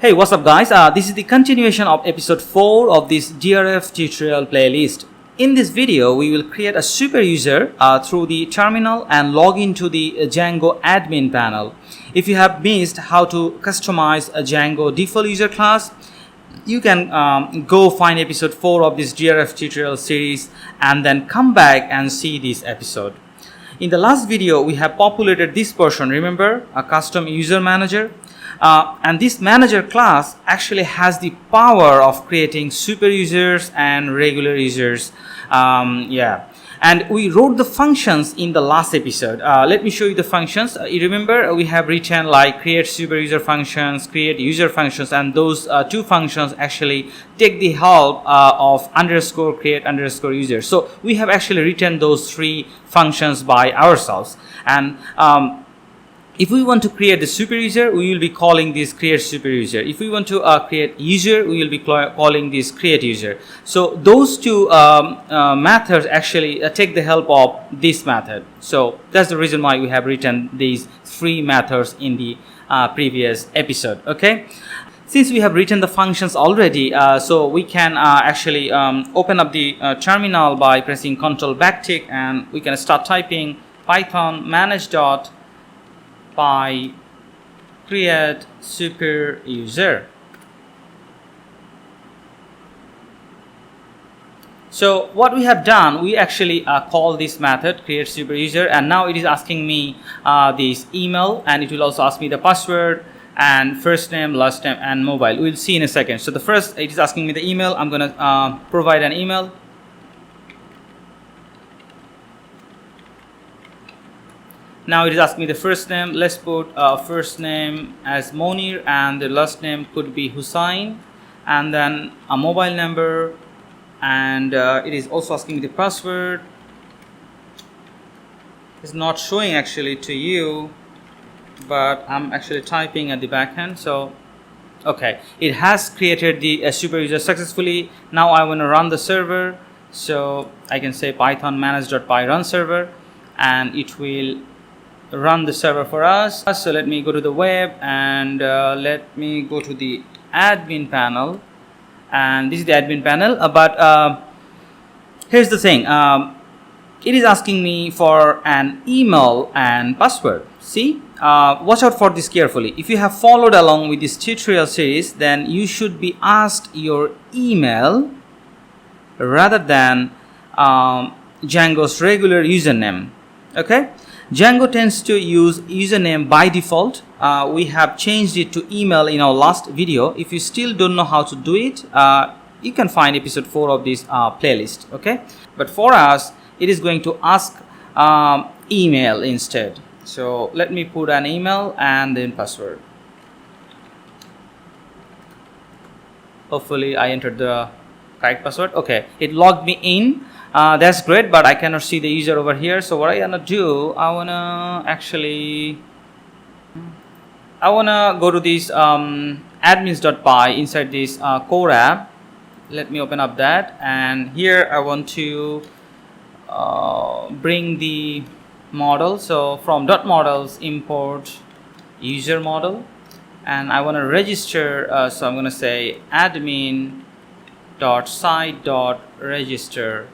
Hey, what's up guys? This is the continuation of episode 4 of this DRF tutorial playlist. In this video, we will create a super user through the terminal and log into the Django admin panel. If you have missed how to customize a Django default user class, you can go find episode 4 of this DRF tutorial series and then come back and see this episode. In the last video, we have populated this portion, remember, a custom user manager. And this manager class actually has the power of creating super users and regular users. And we wrote the functions in the last episode. Let me show you the functions. You remember we have written like create super user functions, create user functions, and those two functions actually take the help of underscore create underscore user. So we have actually written those three functions by ourselves. And if we want to create the super user, we will be calling this create super user. If we want to create user, we will be calling this create user. So those two methods actually take the help of this method. So that's the reason why we have written these three methods in the previous episode. Okay. Since we have written the functions already, so we can actually open up the terminal by pressing Ctrl backtick, and we can start typing Python manage.py create super user. So what we have done, we actually call this method create super user, and now it is asking me this email, and it will also ask me the password and first name, last name, and mobile. We'll see in a second. So the first, it is asking me the email. I'm gonna provide an email. Now it is asking me the first name. Let's put first name as Monir and the last name could be Hussain, and then a mobile number, and it is also asking me the password. It's not showing actually to you, but I'm actually typing at the back end. So okay, it has created the super user successfully. Now I want to run the server, so I can say python manage.py run server, and it will run the server for us. So let me go to the web, and let me go to the admin panel, and this is the admin panel. But here's the thing, it is asking me for an email and password. See, watch out for this carefully. If you have followed along with this tutorial series, then you should be asked your email rather than Django's regular username. Okay, Django tends to use username by default. We have changed it to email in our last video. If you still don't know how to do it, you can find episode 4 of this playlist. Okay, but for us, it is going to ask email instead. So let me put an email and then password. Hopefully I entered the correct password. Okay, it logged me in. That's great, but I cannot see the user over here. So what I wanna do, I wanna go to this admins.py inside this core app. Let me open up that, and here I want to bring the model. So from .models import user model, and I want to register. So I'm going to say admin.site.register.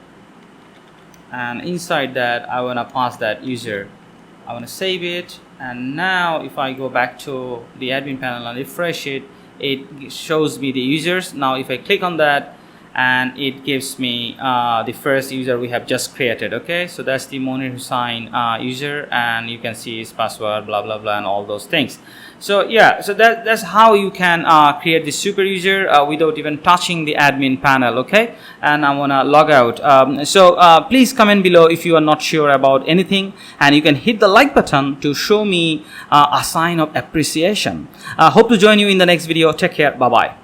And inside that I want to pass that user. I want to save it, and now if I go back to the admin panel and refresh it, it shows me the users. Now if I click on that, and it gives me the first user we have just created. Okay, so that's the Monir Hussain user, and you can see his password, blah blah blah, and all those things. So yeah, so that's how you can create the super user without even touching the admin panel. Okay, and I want to log out. Please comment below if you are not sure about anything, and you can hit the like button to show me a sign of appreciation. Hope to join you in the next video. Take care. Bye bye.